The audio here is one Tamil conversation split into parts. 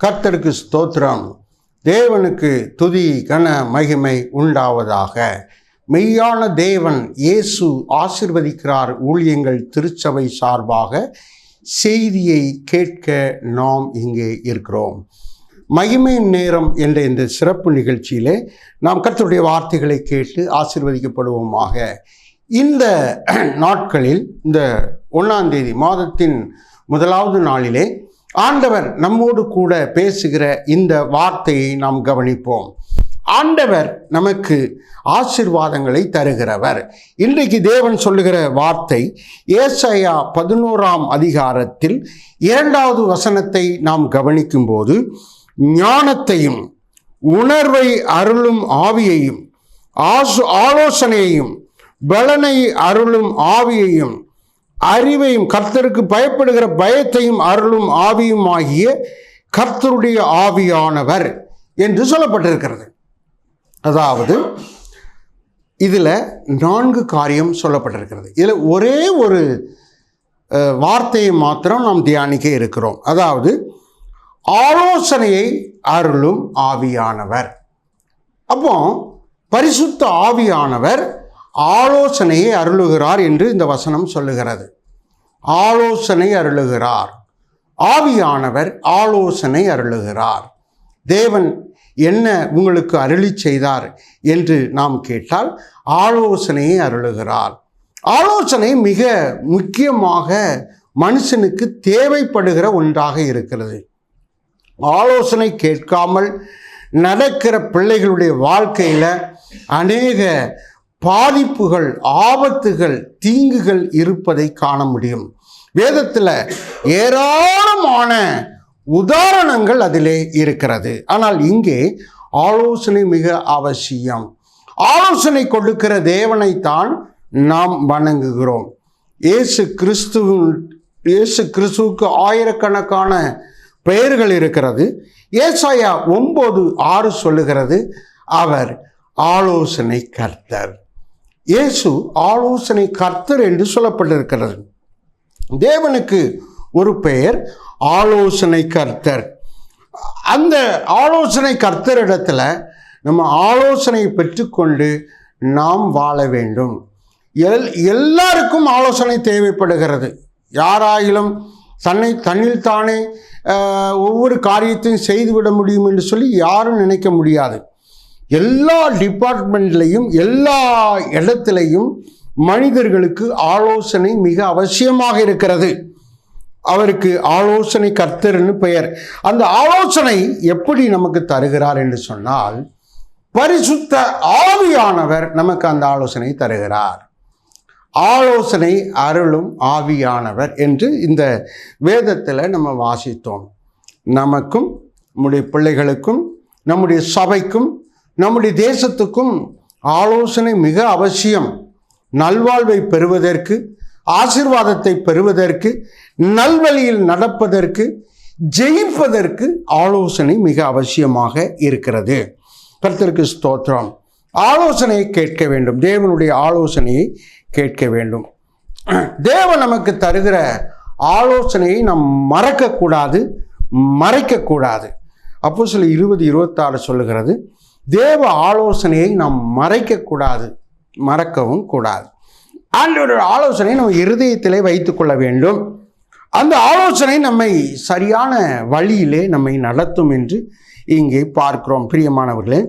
கர்த்தருக்கு ஸ்தோத்திரம். தேவனுக்கு துதி கன மகிமை உண்டாவதாக. மெய்யான தேவன் இயேசு ஆசீர்வதிக்கிறார் ஊழியங்கள் திருச்சபை சார்பாக செய்தியை கேட்க நாம் இங்கே இருக்கிறோம். மகிமை நேரம் என்ற இந்த சிறப்பு நிகழ்ச்சியிலே நாம் கர்த்தருடைய வார்த்தைகளை கேட்டு ஆசீர்வதிக்கப்படுவோமாக. இந்த நாட்களில் இந்த 1ஆம் தேதி மாதத்தின் முதலாவது நாளிலே ஆண்டவர் நம்மோடு கூட பேசுகிற இந்த வார்த்தையை நாம் கவனிப்போம். ஆண்டவர் நமக்கு ஆசீர்வாதங்களை தருகிறவர். இன்றைக்கு தேவன் சொல்லுகிற வார்த்தை ஏசாயா 11ஆம் அதிகாரத்தில் 2வது வசனத்தை நாம் கவனிக்கும் போது, ஞானத்தையும் உணர்வை அருளும் ஆவியையும் ஆலோசனையையும் பலனை அருளும் ஆவியையும் அறிவையும் கர்த்தருக்கு பயப்படுகிற பயத்தையும் அருளும் ஆவியும் ஆகிய கர்த்தருடைய ஆவியானவர் என்று சொல்லப்பட்டிருக்கிறது. அதாவது இதில் 4 காரியம் சொல்லப்பட்டிருக்கிறது. இதில் ஒரே ஒரு வார்த்தையை மாத்திரம் நாம் தியானிக்க இருக்கிறோம். அதாவது ஆலோசனையை அருளும் ஆவியானவர். அப்போ பரிசுத்த ஆவியானவர் ஆலோசனையை அருளுகிறார் என்று இந்த வசனம் சொல்லுகிறது. ஆலோசனை அருளுகிறார். ஆவியானவர் ஆலோசனை அருளுகிறார். தேவன் என்ன உங்களுக்கு அருளி செய்தார் என்று நாம் கேட்டால் ஆலோசனையை அருளுகிறார். ஆலோசனை மிக முக்கியமாக மனுஷனுக்கு தேவைப்படுகிற ஒன்றாக இருக்கிறது. ஆலோசனை கேட்காமல் நடக்கிற பிள்ளைகளுடைய வாழ்க்கையில் அநேக பாதிப்புகள், ஆபத்துகள், தீங்குகள் இருப்பதை காண முடியும். வேதத்தில் ஏராளமான உதாரணங்கள் அதிலே இருக்கிறது. ஆனால் இங்கே ஆலோசனை மிக அவசியம். ஆலோசனை கொடுக்கிற தேவனைத்தான் நாம் வணங்குகிறோம். இயேசு கிறிஸ்துவுக்கு ஆயிரக்கணக்கான பெயர்கள் இருக்கிறது. ஏசாயா 9:6 சொல்லுகிறது, அவர் ஆலோசனை கர்த்தர். இயேசு ஆலோசனை கர்த்தர் என்று சொல்லப்பட்டிருக்கிறது. தேவனுக்கு ஒரு பெயர் ஆலோசனை கர்த்தர். அந்த ஆலோசனை கர்த்தரிடத்தில் நம்ம ஆலோசனை பெற்றுக்கொண்டு நாம் வாழ வேண்டும். எல்லாருக்கும் ஆலோசனை தேவைப்படுகிறது. யாராயிலும் தன்னில் தானே ஒவ்வொரு காரியத்தையும் செய்துவிட முடியும் என்று சொல்லி யாரும் நினைக்க முடியாது. எல்லா டிபார்ட்மெண்ட்லையும் எல்லா இடத்திலையும் மனிதர்களுக்கு ஆலோசனை மிக அவசியமாக இருக்கிறது. அவருக்கு ஆலோசனை கர்த்தர்னு பெயர். அந்த ஆலோசனை எப்படி நமக்கு தருகிறார் என்று சொன்னால், பரிசுத்த ஆவியானவர் நமக்கு அந்த ஆலோசனை தருகிறார். ஆலோசனை அருளும் ஆவியானவர் என்று இந்த வேதத்தில் நம்ம வாசித்தோம். நமக்கும் நம்முடைய பிள்ளைகளுக்கும் நம்முடைய சபைக்கும் நம்முடைய தேசத்துக்கும் ஆலோசனை மிக அவசியம். நல்வாழ்வை பெறுவதற்கு, ஆசீர்வாதத்தை பெறுவதற்கு, நல்வழியில் நடப்பதற்கு, ஜெயிப்பதற்கு ஆலோசனை மிக அவசியமாக இருக்கிறது. கர்த்தருக்கு ஸ்தோத்திரம். ஆலோசனையை கேட்க வேண்டும். தேவனுடைய ஆலோசனையை கேட்க வேண்டும். தேவன் நமக்கு தருகிற ஆலோசனையை நாம் மறைக்கக்கூடாது. அப்போஸ்தலர் 20:26 சொல்லுகிறது, தேவ ஆலோசனையை நாம் மறக்கவும் கூடாது. ஆண்டவருடைய ஆலோசனை நம்ம இருதயத்திலே வைத்து கொள்ள வேண்டும். அந்த ஆலோசனை நம்மை சரியான வழியிலே நம்மை நடத்தும் என்று இங்கே பார்க்கிறோம். பிரியமானவர்களே,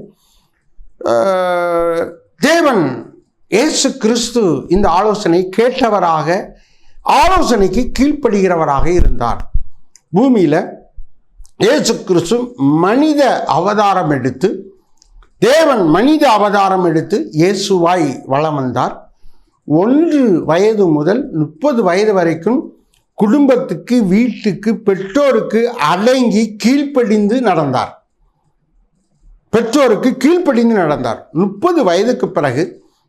தேவன் இயேசு கிறிஸ்து இந்த ஆலோசனை கேட்டவராக, ஆலோசனைக்கு கீழ்ப்படுகிறவராக இருந்தார். பூமியில் இயேசு கிறிஸ்து மனித அவதாரம் எடுத்து, தேவன் மனித அவதாரம் எடுத்து இயேசுவாய் வலம் வந்தார். 1 வயது முதல் 30 வயது வரைக்கும் குடும்பத்துக்கு, வீட்டுக்கு, பெற்றோருக்கு அடங்கி கீழ்ப்படிந்து நடந்தார். 30 வயதுக்கு பிறகு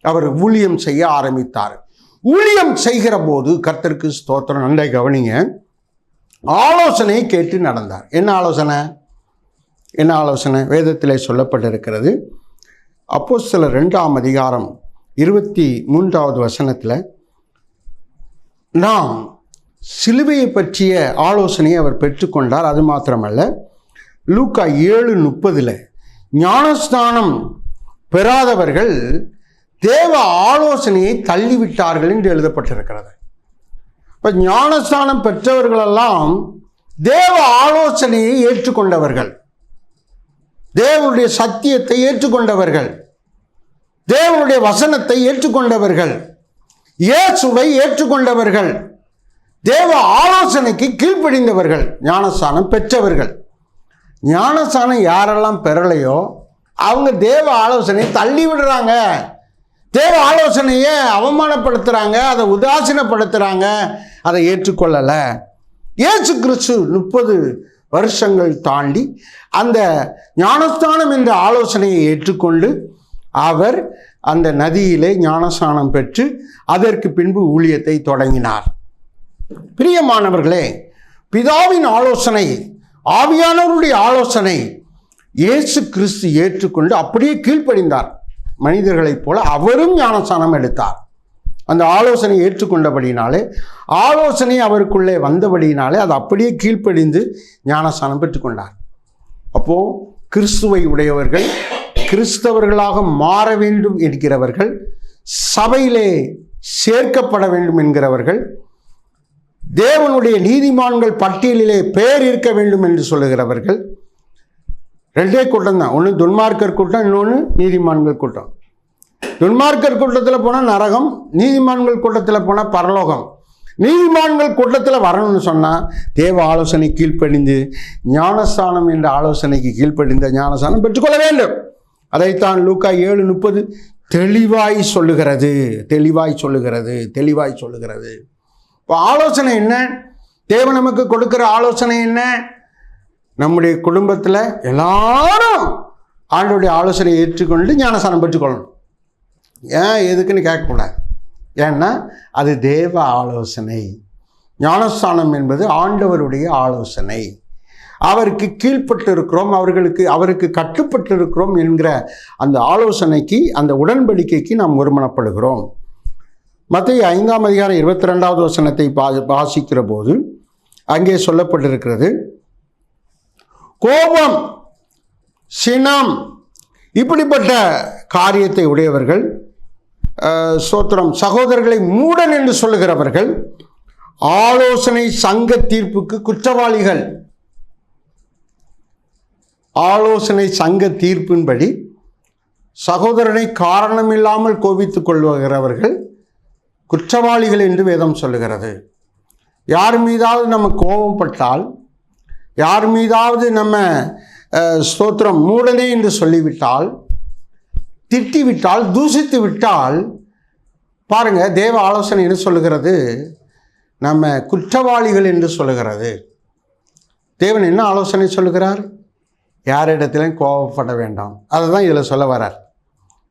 அவர் ஊழியம் செய்ய ஆரம்பித்தார். ஊழியம் செய்கிற போது கர்த்தருக்கு ஸ்தோத்திரம், நன்றாக கவனிங்க, ஆலோசனையை கேட்டு நடந்தார். என்ன ஆலோசனை வேதத்திலே சொல்லப்பட்டிருக்கிறது. அப்போஸ்தலர் 2ஆம் அதிகாரம் 23வது வசனத்தில் நாம் சிலுவையை பற்றிய ஆலோசனையை அவர் பெற்றுக்கொண்டார். அது மாத்திரமல்ல, லூக்கா 7:30 ஞானஸ்நானம் பெறாதவர்கள் தேவ ஆலோசனையை தள்ளிவிட்டார்கள் என்று எழுதப்பட்டிருக்கிறது. இப்போ ஞானஸ்நானம் பெற்றவர்களெல்லாம் தேவ ஆலோசனையை ஏற்றுக்கொண்டவர்கள், தேவனுடைய சத்தியத்தை ஏற்றுக்கொண்டவர்கள், தேவனுடைய வசனத்தை ஏற்றுக்கொண்டவர்கள், இயேசுவை ஏற்றுக்கொண்டவர்கள், தேவ ஆலோசனைக்கு கீழ்ப்படிந்தவர்கள், ஞானஸ்நானம் பெற்றவர்கள். ஞானஸ்நானம் யாரெல்லாம் பெறலையோ அவங்க தேவ ஆலோசனையை தள்ளி விடுறாங்க, தேவ ஆலோசனையை அவமானப்படுத்துகிறாங்க, அதை உதாசீனப்படுத்துகிறாங்க, அதை ஏற்றுக்கொள்ளலை. இயேசு கிறிஸ்து 30 வருஷங்கள் தாண்டி அந்த ஞானஸ்நானம் என்ற ஆலோசனையை ஏற்றுக்கொண்டு அவர் அந்த நதியிலே ஞானஸ்நானம் பெற்று அதற்கு பின்பு ஊழியத்தை தொடங்கினார். பிரியமானவர்களே, பிதாவின் ஆலோசனை, ஆவியானவருடைய ஆலோசனை இயேசு கிறிஸ்து ஏற்றுக்கொண்டு அப்படியே கீழ்ப்படிந்தார். மனிதர்களைப் போல அவரும் ஞானஸ்நானம் எடுத்தார். அந்த ஆலோசனை ஏற்றுக்கொண்டபடினாலே, ஆலோசனை அவருக்குள்ளே வந்தபடினாலே அது அப்படியே கீழ்ப்படிந்து ஞானஸ்நானம் பெற்றுக்கொண்டார். அப்போது கிறிஸ்துவை உடையவர்கள், கிறிஸ்தவர்களாக மாற வேண்டும் என்கிறவர்கள், சபையிலே சேர்க்கப்பட வேண்டும் என்கிறவர்கள், தேவனுடைய நீதிமான்கள் பட்டியலிலே பெயர் இருக்க வேண்டும் என்று சொல்லுகிறவர்கள் 2 கூட்டம் தான். ஒன்று துன்மார்க்கர் கூட்டம், இன்னொன்று நீதிமான்கள் கூட்டம். துன்மார்க்கர் கூட்டத்தில் போனால் நரகம், நீதிமான்கள் கூட்டத்தில் போனால் பரலோகம். நீதிமான்கள் கூட்டத்தில் வரணும்னு சொன்னால் தேவ ஆலோசனை கீழ்ப்படிந்து ஞானஸ்தானம் என்ற ஆலோசனைக்கு கீழ்ப்படிந்த ஞானஸ்தானம் பெற்றுக்கொள்ள வேண்டும். அதைத்தான் லூக்கா 7:30 தெளிவாய் சொல்லுகிறது. இப்போ ஆலோசனை என்ன? தேவன் நமக்கு கொடுக்கிற ஆலோசனை என்ன? நம்முடைய குடும்பத்தில் எல்லாரும் ஆண்டவருடைய ஆலோசனையை ஏற்றுக்கொண்டு ஞானஸ்தானம் பெற்றுக்கொள்ளணும். ஏன் எதுக்குன்னு கேட்கக்கூடாது. ஏன்னா அது தேவ ஆலோசனை. ஞானஸ்தானம் என்பது ஆண்டவருடைய ஆலோசனை. அவருக்கு கீழ்ப்பட்டு இருக்கிறோம், அவருக்கு கட்டுப்பட்டு இருக்கிறோம் என்கிற அந்த ஆலோசனைக்கு, அந்த உடன்படிக்கைக்கு நாம் ஒருமனப்படுகிறோம். மத்தேயு 5:22 வாசிக்கிற போது அங்கே சொல்லப்பட்டிருக்கிறது, கோபம், சினம் இப்படிப்பட்ட காரியத்தை உடையவர்கள், சோத்திரம், சகோதரர்களை மூடன் என்று சொல்லுகிறவர்கள் ஆலோசனை சங்க தீர்ப்புக்கு குற்றவாளிகள். ஆலோசனை சங்க தீர்ப்பின்படி சகோதரனை காரணமில்லாமல் கோபித்துக் கொள்ளுகிறவர்கள் குற்றவாளிகள் என்று வேதம் சொல்லுகிறது. யார் மீதாவது நம்ம கோபப்பட்டால், யார் மீதாவது நம்ம ஸ்தோத்திரம் மூடனே என்று சொல்லிவிட்டால், திட்டிவிட்டால், தூசித்து விட்டால், பாருங்க, தேவ ஆலோசனை என்ன சொல்லுகிறது? நம்ம குற்றவாளிகள் என்று சொல்லுகிறது. தேவன் என்ன ஆலோசனை சொல்லுகிறார்? யாரிடத்திலும் கோபப்பட வேண்டாம். அதை தான் இதில் சொல்ல வரார்.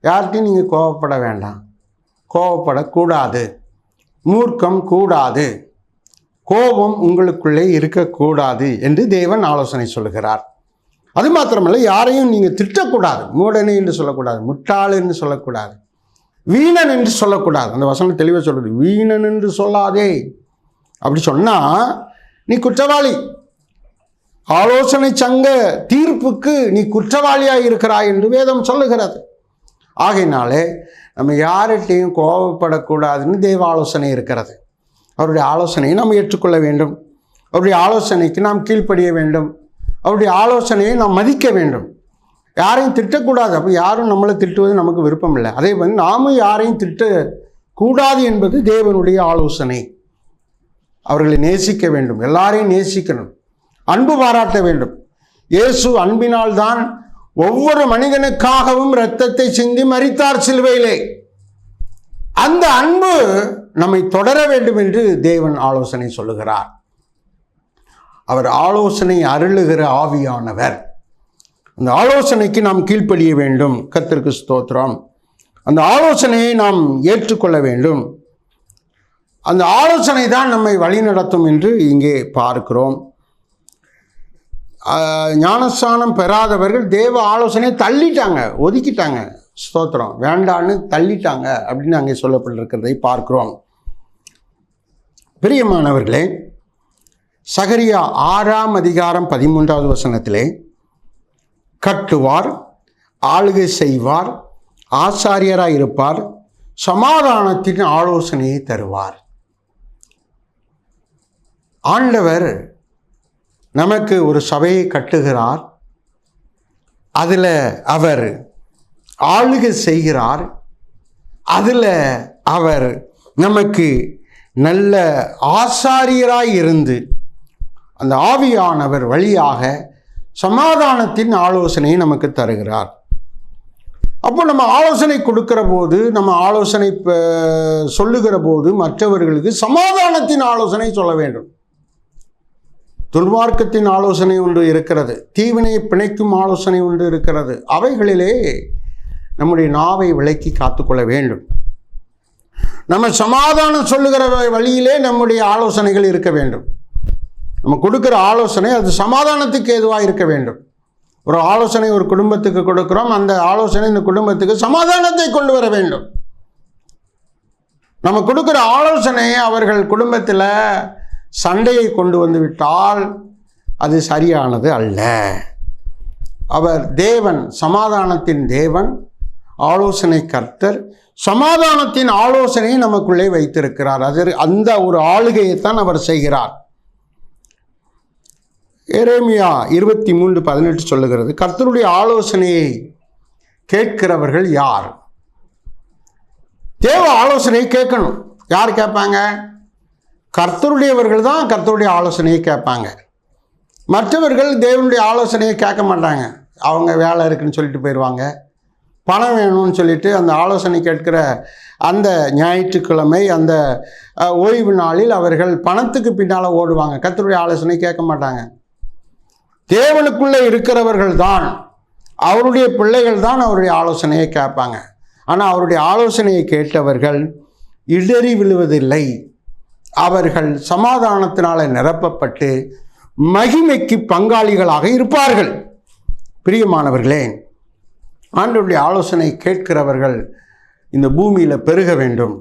யார்கிட்டையும் நீங்கள் கோபப்பட வேண்டாம், கோபப்படக்கூடாது, மூர்க்கம் கூடாது, கோபம் உங்களுக்குள்ளே இருக்கக்கூடாது என்று தேவன் ஆலோசனை சொல்லுகிறார். அது மாத்திரமல்ல, யாரையும் நீங்கள் திட்டக்கூடாது. மூடனே என்று சொல்லக்கூடாது, முட்டாள் என்று சொல்லக்கூடாது, வீணன் என்று சொல்லக்கூடாது. அந்த வசனம் தெளிவாக சொல்லுது, வீணன் என்று சொல்லாதே. அப்படி சொன்னால் நீ குற்றவாளி. ஆலோசனை சங்க தீர்ப்புக்கு நீ குற்றவாளியாக இருக்கிறாய் என்று வேதம் சொல்லுகிறது. ஆகையினாலே நம்ம யார்கிட்டையும் கோபப்படக்கூடாதுன்னு தேவ ஆலோசனை இருக்கிறது. அவருடைய ஆலோசனையை நாம் ஏற்றுக்கொள்ள வேண்டும். அவருடைய ஆலோசனைக்கு நாம் கீழ்ப்படிய வேண்டும். அவருடைய ஆலோசனையை நாம் மதிக்க வேண்டும். யாரையும் திட்டக்கூடாது. அப்போ யாரும் நம்மளை திட்டுவது நமக்கு விருப்பம் இல்லை. அதே வந்து நாமும் யாரையும் திட்டக்கூடாது என்பது தேவனுடைய ஆலோசனை. அவர்களை நேசிக்க வேண்டும், எல்லாரையும் நேசிக்கணும், அன்பு பாராட்ட வேண்டும். இயேசு அன்பினால் தான் ஒவ்வொரு மனிதனுக்காகவும் இரத்தத்தை சிந்தி மரித்தார் சிலுவையிலே. அந்த அன்பு நம்மை தொடர வேண்டும் என்று தேவன் ஆலோசனை சொல்லுகிறார். அவர் ஆலோசனை அருளுகிற ஆவியானவர். அந்த ஆலோசனைக்கு நாம் கீழ்ப்படிய வேண்டும். கர்த்தருக்கு ஸ்தோத்திரம். அந்த ஆலோசனையை நாம் ஏற்றுக்கொள்ள வேண்டும். அந்த ஆலோசனை தான் நம்மை வழிநடத்தும் என்று இங்கே பார்க்கிறோம். ஞானஸ்தானம் பெறாதவர்கள் தேவ ஆலோசனையை தள்ளிட்டாங்க, ஒதுக்கிட்டாங்க. ஸ்தோத்திரம், வேண்டான்னு தள்ளிட்டாங்க அப்படின்னு அங்கே சொல்லப்பட்டிருக்கிறதை பார்க்கிறோம். பிரியமானவர்களே, சகரியா 6:13 13 கட்டுவார், ஆளுகை செய்வார், ஆசாரியராக இருப்பார், சமாதானத்தின் ஆலோசனையை தருவார். ஆண்டவர் நமக்கு ஒரு சபையை கட்டுகிறார். அதில் அவர் ஆளுகை செய்கிறார். அதில் அவர் நமக்கு நல்ல ஆசாரியராய் இருந்து அந்த ஆவியானவர் வழியாக சமாதானத்தின் ஆலோசனையை நமக்கு தருகிறார். அப்போ நம்ம ஆலோசனை கொடுக்கிற போது, நம்ம ஆலோசனை சொல்லுகிற போது மற்றவர்களுக்கு சமாதானத்தின் ஆலோசனை சொல்ல வேண்டும். துன்மார்க்கத்தின் ஆலோசனை ஒன்று இருக்கிறது, தீவினை பிணைக்கும் ஆலோசனை ஒன்று இருக்கிறது. அவைகளிலே நம்முடைய நாவை விலக்கி காத்துக்கொள்ள வேண்டும். நம்ம சமாதானம் சொல்லுகிற வழியிலே நம்முடைய ஆலோசனைகள் இருக்க வேண்டும். நம்ம கொடுக்குற ஆலோசனை அது சமாதானத்துக்கு ஏதுவாக இருக்க வேண்டும். ஒரு ஆலோசனை ஒரு குடும்பத்துக்கு கொடுக்குறோம், அந்த ஆலோசனை இந்த குடும்பத்துக்கு சமாதானத்தை கொண்டு வர வேண்டும். நம்ம கொடுக்குற ஆலோசனை அவர்கள் குடும்பத்தில் சண்டையை கொண்டு வந்து விட்டால் அது சரியானது அல்ல. அவர் தேவன், சமாதானத்தின் தேவன், ஆலோசனை கர்த்தர், சமாதானத்தின் ஆலோசனையை நமக்குள்ளே வைத்திருக்கிறார். அந்த ஒரு ஆளுகையைத்தான் அவர் செய்கிறார். எரேமியா 23:18 சொல்லுகிறது, கர்த்தருடைய ஆலோசனையை கேட்கிறவர்கள் யார்? தேவ ஆலோசனையை கேட்கணும். யார் கேட்பாங்க? கர்த்தருடையவர்கள் தான் கர்த்தருடைய ஆலோசனையை கேட்பாங்க. மற்றவர்கள் தேவனுடைய ஆலோசனையை கேட்க மாட்டாங்க. அவங்க வேலை இருக்குன்னு சொல்லிட்டு போயிடுவாங்க. பணம் வேணும்னு சொல்லிட்டு அந்த ஆலோசனை கேட்கிற அந்த ஞாயிற்றுக்கிழமை, அந்த ஓய்வு நாளில் அவர்கள் பணத்துக்கு பின்னால் ஓடுவாங்க. கர்த்தருடைய ஆலோசனை கேட்க மாட்டாங்க. தேவனுக்குள்ளே இருக்கிறவர்கள் தான், அவருடைய பிள்ளைகள் தான் அவருடைய ஆலோசனையை கேட்பாங்க. ஆனால் அவருடைய ஆலோசனையை கேட்டவர்கள் இடறி விழுவதில்லை. அவர்கள் சமாதானத்தினால நிரப்பப்பட்டு மகிமைக்கு பங்காளிகளாக இருப்பார்கள். பிரியமானவர்களே, ஆண்டவருடைய ஆலோசனை கேட்கிறவர்கள் இந்த பூமியில் பெருக வேண்டும்.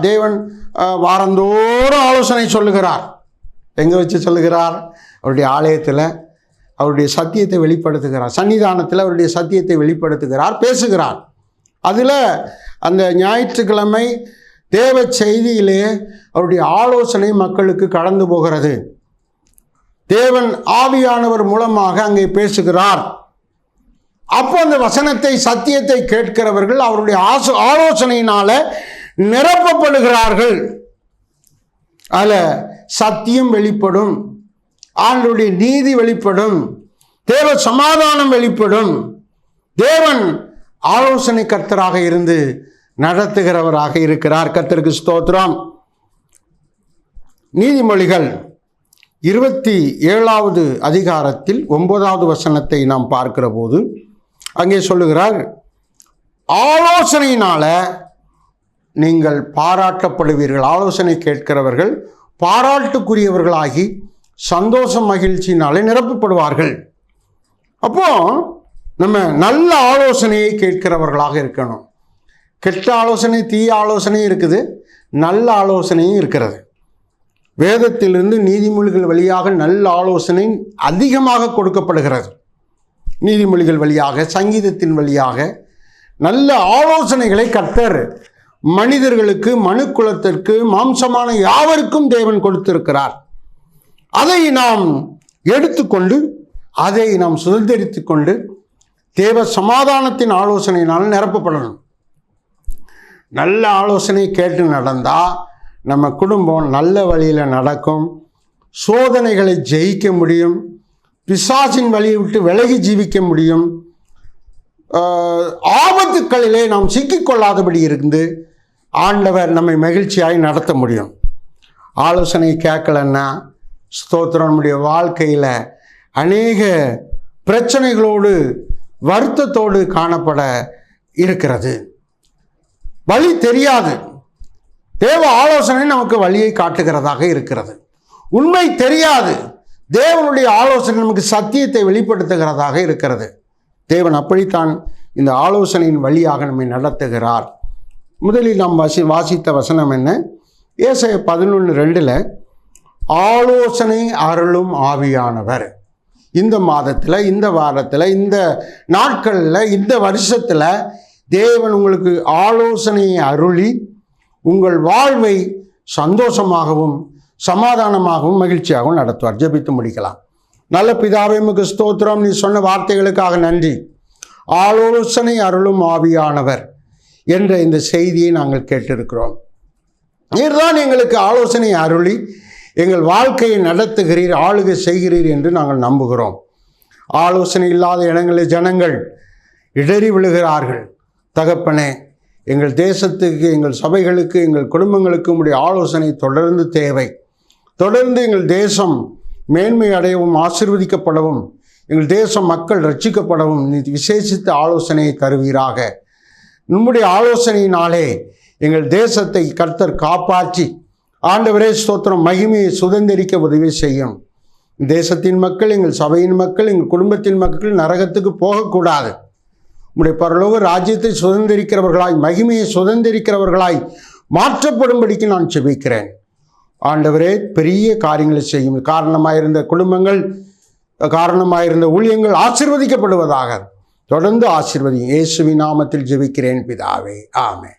தேவன் வாரந்தோறும் ஆலோசனை சொல்லுகிறார். எங்கே வச்சு சொல்லுகிறார்? அவருடைய ஆலயத்தில் அவருடைய சத்தியத்தை வெளிப்படுத்துகிறார். சன்னிதானத்தில் அவருடைய சத்தியத்தை வெளிப்படுத்துகிறார், பேசுகிறார். அதில் அந்த ஞாயிற்றுக்கிழமை தேவ செய்தியிலே அவருடைய ஆலோசனை மக்களுக்கு கடந்து போகிறது. தேவன் ஆவியானவர் மூலமாக அங்கே பேசுகிறார். அப்போ அந்த வசனத்தை, சத்தியத்தை கேட்கிறவர்கள் அவருடைய ஆலோசனையினால நிரப்பப்படுகிறார்கள். அதில் சத்தியம் வெளிப்படும், ஆண்டவருடைய நீதி வெளிப்படும், தேவ சமாதானம் வெளிப்படும். தேவன் ஆலோசனை கர்த்தராக இருந்து நடத்துகிறவராக இருக்கிறார். கர்த்தருக்கு ஸ்தோத்திரம். நீதிமொழிகள் 27வது அதிகாரத்தில் 9வது வசனத்தை நாம் பார்க்கிற போது அங்கே சொல்லுகிறார், ஆலோசனையினால நீங்கள் பாராட்டப்படுவீர்கள். ஆலோசனை கேட்கிறவர்கள் பாராட்டுக்குரியவர்களாகி சந்தோஷ மகிழ்ச்சியினாலே நிரப்பப்படுவார்கள். அப்போ நம்ம நல்ல ஆலோசனையை கேட்கிறவர்களாக இருக்கணும். கெட்ட ஆலோசனை, தீய ஆலோசனை இருக்குது, நல்ல ஆலோசனையும் இருக்கிறது. வேதத்திலிருந்து நீதிமொழிகள் வழியாக நல்ல ஆலோசனை அதிகமாக கொடுக்கப்படுகிறது. நீதிமொழிகள் வழியாக, சங்கீதத்தின் வழியாக நல்ல ஆலோசனைகளை கர்த்தர் மனிதர்களுக்கு, மனுக்குலத்திற்கு, மாம்சமான யாவருக்கும் தேவன் கொடுத்திருக்கிறார். அதை நாம் எடுத்துக்கொண்டு, அதை நாம் சுதந்திரித்து கொண்டு தேவ சமாதானத்தின் ஆலோசனையினால் நிரப்பப்படணும். நல்ல ஆலோசனை கேட்டு நடந்தால் நம்ம குடும்பம் நல்ல வழியில் நடக்கும். சோதனைகளை ஜெயிக்க முடியும். பிசாசின் வழியை விட்டு விலகி ஜீவிக்க முடியும். ஆபத்துக்களிலே நாம் சிக்கிக்கொள்ளாதபடி இருந்து ஆண்டவர் நம்மை மகிழ்ச்சியாய் நடத்த முடியும். ஆலோசனை கேட்கலன்னா ஸ்தோத்திரம், நம்முடைய வாழ்க்கையில் அநேக பிரச்சனைகளோடு வருத்தத்தோடு காணப்பட இருக்கிறது. வழி தெரியாது. தேவ ஆலோசனை நமக்கு வழியை காட்டுகிறதாக இருக்கிறது. உண்மை தெரியாது. தேவனுடைய ஆலோசனை நமக்கு சத்தியத்தை வெளிப்படுத்துகிறதாக இருக்கிறது. தேவன் அப்படித்தான் இந்த ஆலோசனையின் வழியாக நம்மை நடத்துகிறார். முதலில் நாம் வாசித்த வசனம் என்ன? ஏசாயா 11:2 ஆலோசனை அருளும் ஆவியானவர். இந்த மாதத்தில், இந்த வாரத்தில், இந்த நாட்களில், இந்த வருஷத்தில் தேவன் உங்களுக்கு ஆலோசனையை அருளி உங்கள் வாழ்வை சந்தோஷமாகவும் சமாதானமாகவும் மகிழ்ச்சியாகவும் நடத்துவார். ஜெபித்து முடிக்கலாம். நல்ல பிதாவே, உமக்கு ஸ்தோத்திரம். நீ சொன்ன வார்த்தைகளுக்காக நன்றி. ஆலோசனை அருளும் ஆவியானவர் என்ற இந்த செய்தியை நாங்கள் கேட்டிருக்கிறோம். நீர்தான் எங்களுக்கு ஆலோசனை அருளி எங்கள் வாழ்க்கையை நடத்துகிறீர், ஆளுகை செய்கிறீர் என்று நாங்கள் நம்புகிறோம். ஆலோசனை இல்லாத இடங்களில் ஜனங்கள் இடறி விழுகிறார்கள். தகப்பனே, எங்கள் தேசத்துக்கு, எங்கள் சபைகளுக்கு, எங்கள் குடும்பங்களுக்கு உம்முடைய ஆலோசனை தொடர்ந்து தேவை. தொடர்ந்து எங்கள் தேசம் மேன்மை அடையவும் ஆசீர்வதிக்கப்படவும், எங்கள் தேசம் மக்கள் ரட்சிக்கப்படவும் நீ விசேஷித்த ஆலோசனையை தருவீராக. நம்முடைய ஆலோசனையினாலே எங்கள் தேசத்தை கர்த்தர் காப்பாற்றி, ஆண்டவரே ஸ்தோத்திரம், மகிமையை சுதந்திரிக்க உதவி செய்யும். தேசத்தின் மக்கள், எங்கள் சபையின் மக்கள், எங்கள் குடும்பத்தின் மக்கள் நரகத்துக்கு போகக்கூடாது. உம்முடைய பரலோக ராஜ்யத்தை சுதந்திரிக்கிறவர்களாய், மகிமையை சுதந்திரிக்கிறவர்களாய் மாற்றப்படும்படிக்கு நான் செபிக்கிறேன். ஆண்டவரே, பெரிய காரியங்களை செய்யும். காரணமாயிருந்த குடும்பங்கள், காரணமாயிருந்த ஊழியங்கள் ஆசீர்வதிக்கப்படுவதாக. தொடர்ந்து ஆசீர்வதியும். இயேசுவின் நாமத்தில் ஜெபிக்கிறேன் பிதாவே, ஆமென்.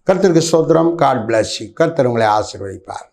கர்த்தருக்கு ஸ்தோத்திரம். God bless you. கர்த்தர் உங்களை ஆசீர்வதிப்பார்.